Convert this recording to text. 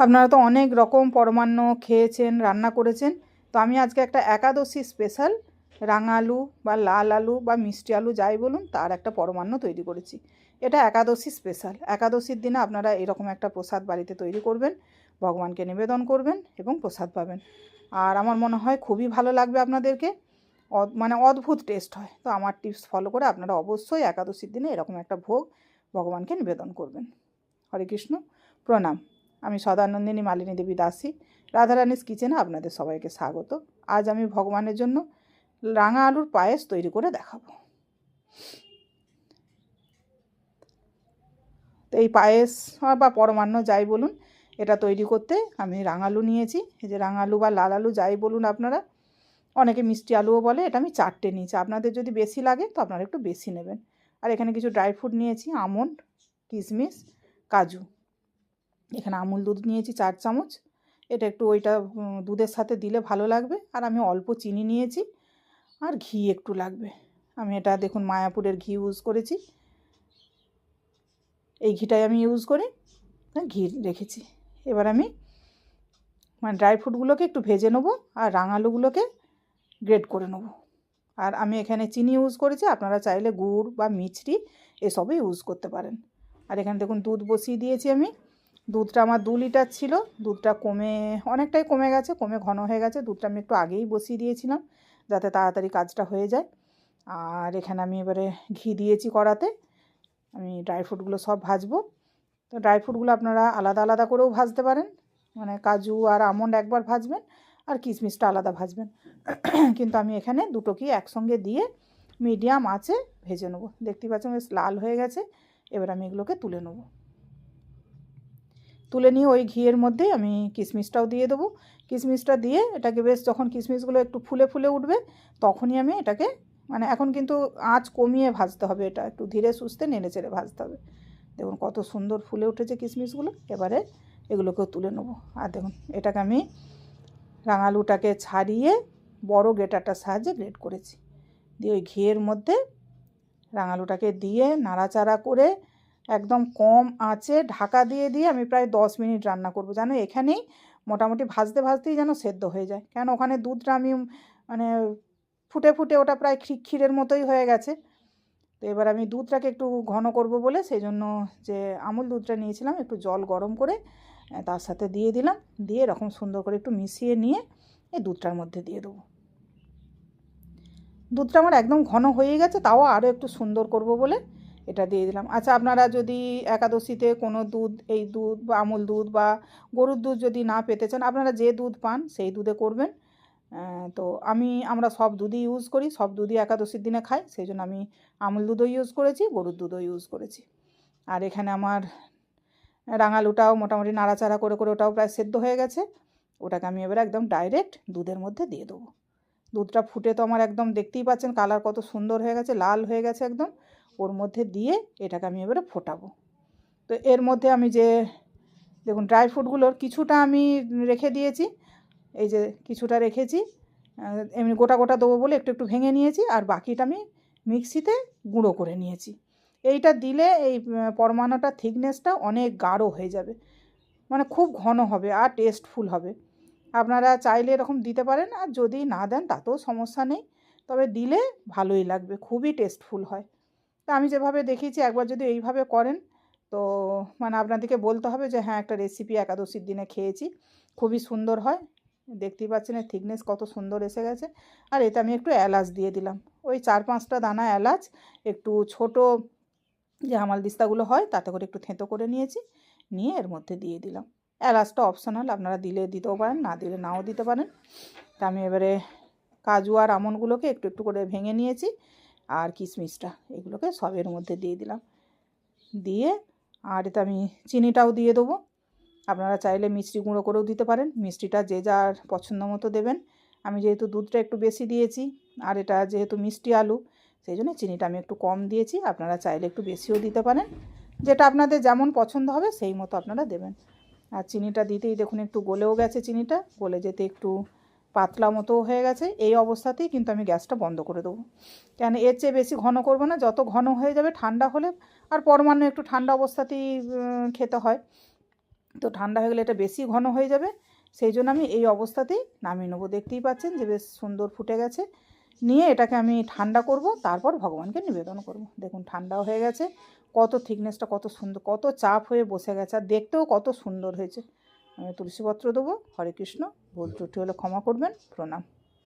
আপনারা তো অনেক রকম পরমান্ন খেয়েছেন, রান্না করেছেন। তো আমি আজকে একটা একাদশী স্পেশাল রাঙা আলু বা লাল আলু বা মিষ্টি আলু যাই বলুন তার একটা পরমান্ন তৈরি করেছি। এটা একাদশী স্পেশাল। একাদশীর দিনে আপনারা এরকম একটা প্রসাদ বাড়িতে তৈরি করবেন, ভগবানকে নিবেদন করবেন এবং প্রসাদ পাবেন। আর আমার মনে হয় খুবই ভালো লাগবে আপনাদেরকে, মানে অদ্ভুত টেস্ট হয়। তো আমার টিপস ফলো করে আপনারা অবশ্যই একাদশীর দিনে এরকম একটা ভোগ ভগবানকে নিবেদন করবেন। হরে কৃষ্ণ, প্রণাম। আমি সদানন্দিনী মালিনী দেবী দাসী, রাধারানীস কিচেনে আপনাদের সবাইকে স্বাগত। আজ আমি ভগবানের জন্য রাঙা আলুর পায়েস তৈরি করে দেখাবো। তো এই পায়েস বা পরমান্ন যাই বলুন, এটা তৈরি করতে আমি রাঙালু নিয়েছি। এই যে রাঙালু বা লাল আলু যাই বলুন আপনারা, অনেকে মিষ্টি আলুও বলে। এটা আমি 4টে নিয়েছি। আপনাদের যদি বেশি লাগে তো আপনারা একটু বেশি নেবেন। আর এখানে কিছু ড্রাই ফ্রুট নিয়েছি, আমন্ড, কিশমিশ, কাজু। এখানে আমুল দুধ নিয়েছি 4 চামচ। এটা একটু ওইটা দুধের সাথে দিলে ভালো লাগবে। আর আমি অল্প চিনি নিয়েছি, আর ঘি একটু লাগবে। আমি এটা দেখুন মায়াপুরের ঘি ইউজ করেছি, এই ঘিটাই আমি ইউজ করি, ঘি রেখেছি। এবার আমি মানে ড্রাই ফ্রুটগুলোকে একটু ভেজে নেবো আর রাঙালুগুলোকে গ্রেট করে নেবো। আর আমি এখানে চিনি ইউজ করেছি, আপনারা চাইলে গুড় বা মিছরি এসবই ইউজ করতে পারেন। আর এখানে দেখুন দুধ বসিয়ে দিয়েছি আমি। দুধটা আমার 2 লিটার ছিল, দুধটা অনেকটাই কমে গেছে, কমে ঘন হয়ে গেছে। দুধটা আমি একটু আগেই বসিয়ে দিয়েছিলাম যাতে তাড়াতাড়ি কাজটা হয়ে যায়। আর এখানে আমি এবারে ঘি দিয়েছি কড়াতে। আমি ড্রাই ফ্রুটগুলো সব ভাজবো। তো ড্রাই ফ্রুটগুলো আপনারা আলাদা আলাদা করেও ভাজতে পারেন, মানে কাজু আর আমন্ড একবার ভাজবেন আর কিশমিশটা আলাদা ভাজবেন। কিন্তু আমি এখানে দুটোকেই একসঙ্গে দিয়ে মিডিয়াম আঁচে ভেজে নেবো। দেখতেই পাচ্ছেন বেশ লাল হয়ে গেছে। এবার আমি এগুলোকে তুলে নেবো। তুলে নিয়ে ওই ঘিয়ের মধ্যে আমি কিশমিশটাও দিয়ে দেবো। কিশমিশটা দিয়ে এটাকে বেশ, যখন কিশমিশগুলো একটু ফুলে ফুলে উঠবে তখনই আমি এটাকে, মানে এখন কিন্তু আঁচ কমিয়ে ভাজতে হবে, এটা একটু ধীরে সুস্থে নেড়ে চেড়ে ভাজতে হবে। দেখুন কত সুন্দর ফুলে উঠেছে কিশমিশগুলো। এবারে এগুলোকেও তুলে নেবো। আর দেখুন এটাকে আমি রাঙালুটাকে ছাড়িয়ে বড় গ্রেটারটার সাহায্যে গ্রেট করেছি। দিয়ে ওই ঘিয়ের মধ্যে রাঙালুটাকে দিয়ে নাড়াচাড়া করে একদম কম আঁচে ঢাকা দিয়ে দিয়ে আমি প্রায় 10 মিনিট রান্না করব। যেন এখানেই মোটামুটি ভাজতে ভাজতেই যেন সেদ্ধ হয়ে যায়, কেন ওখানে দুধটা আমি মানে ফুটে ফুটে ওটা প্রায় ক্ষীরের মতোই হয়ে গেছে। তো এবার আমি দুধটাকে একটু ঘন করব বলে সেই জন্য যে আমুল দুধটা নিয়েছিলাম একটু জল গরম করে তার সাথে দিয়ে দিলাম। দিয়ে এরকম সুন্দর করে একটু মিশিয়ে নিয়ে এই দুধটার মধ্যে দিয়ে দেবো। দুধটা আমার একদম ঘন হয়ে গেছে, তাও আরও একটু সুন্দর করব বলে এটা দিয়ে দিলাম। আচ্ছা, আপনারা যদি একাদশীতে কোনো দুধ, এই দুধ বা আমুল দুধ বা গরুর দুধ যদি না পেতে চান, আপনারা যে দুধ পান সেই দুধে করবেন। তো আমরা সব দুধই ইউজ করি, সব দুধই একাদশীর দিনে খাই, সেই জন্য আমি আমুল দুধও ইউজ করেছি, গরুর দুধও ইউজ করেছি। আর এখানে আমার রাঙালুটাও মোটামুটি নাড়াচাড়া করে করে ওটাও প্রায় সেদ্ধ হয়ে গেছে। ওটাকে আমি এবারে একদম ডাইরেক্ট দুধের মধ্যে দিয়ে দেবো। দুধটা ফুটে তো আমার একদম দেখতেই পাচ্ছেন কালার কত সুন্দর হয়ে গেছে, লাল হয়ে গেছে একদম। ওর মধ্যে দিয়ে এটাকে আমি এবারে ফোটাবো। তো এর মধ্যে আমি যে দেখুন ড্রাই ফ্রুটগুলোর কিছুটা আমি রেখে দিয়েছি, এই যে কিছুটা রেখেছি, এমনি গোটা গোটা দেবো বলে একটু একটু ভেঙে নিয়েছি। আর বাকিটা আমি মিক্সিতে গুঁড়ো করে নিয়েছি। এইটা দিলে এই পরমাণুটার থিকনেসটা অনেক গাঢ় হয়ে যাবে, মানে খুব ঘন হবে আর টেস্টফুল হবে। আপনারা চাইলে এরকম দিতে পারেন, আর যদি না দেন তাতেও সমস্যা নেই, তবে দিলে ভালোই লাগবে, খুবই টেস্টফুল হয়। তা আমি যেভাবে দেখিয়েছি একবার যদি এইভাবে করেন তো মানে আপনাদেরকে বলতে হবে যে হ্যাঁ, একটা রেসিপি একাদশীর দিনে খেয়েছি, খুবই সুন্দর হয়। দেখতেই পাচ্ছেন এর থিকনেস কত সুন্দর এসে গেছে। আর এতে আমি একটু এলাচ দিয়ে দিলাম, ওই 4-5টা দানা এলাচ, একটু ছোট যে হামালদিস্তাগুলো হয় তাতে করে একটু থেঁতো করে নিয়েছি, নিয়ে এর মধ্যে দিয়ে দিলাম। এলাচটা অপশনাল, আপনারা দিলে দিতেও পারেন, না দিলে নাও দিতে পারেন। তা আমি এবারে কাজু আর আমন্ডগুলোকে একটু একটু করে ভেঙে নিয়েছি, আর কিশমিশটা এগুলোকে সবের মধ্যে দিয়ে দিলাম। দিয়ে আর এতে আমি চিনিটাও দিয়ে দেবো। আপনারা চাইলে মিষ্টি গুঁড়ো করেও দিতে পারেন, মিষ্টিটা যে যার পছন্দ মতো দেবেন। আমি যেহেতু দুধটা একটু বেশি দিয়েছি আর এটা যেহেতু মিষ্টি আলু, সেই জন্য চিনিটা আমি একটু কম দিয়েছি। আপনারা চাইলে একটু বেশিও দিতে পারেন, যেটা আপনাদের যেমন পছন্দ হবে সেই মতো আপনারা দেবেন। আর চিনিটা দিতেই দেখুন একটু গলেও গেছে, চিনিটা গলে যেতে একটু পাতলা মতো হয়ে গেছে। এই অবস্থাতেই কিন্তু আমি গ্যাসটা বন্ধ করে দেবো, কেন এর চেয়ে বেশি ঘন করবো না। যত ঘন হয়ে যাবে ঠান্ডা হলে, আর পরমাণু একটু ঠান্ডা অবস্থাতেই খেতে হয়, তো ঠান্ডা হয়ে গেলে এটা বেশি ঘন হয়ে যাবে, সেই জন্য আমি এই অবস্থাতেই নামিয়ে নেবো। দেখতেই পাচ্ছেন যে বেশ সুন্দর ফুটে গেছে। নিয়ে এটাকে আমি ঠান্ডা করব, তারপর ভগবানকে নিবেদন করব। দেখুন ঠান্ডাও হয়ে গেছে, কত থিকনেসটা কত সুন্দর, কত চাপ হয়ে বসে গেছে, আর দেখতেও কত সুন্দর হয়েছে। আমি তুলসীপত্র দেবো। হরে কৃষ্ণ। ভুল ত্রুটি হলে ক্ষমা করবেন। প্রণাম।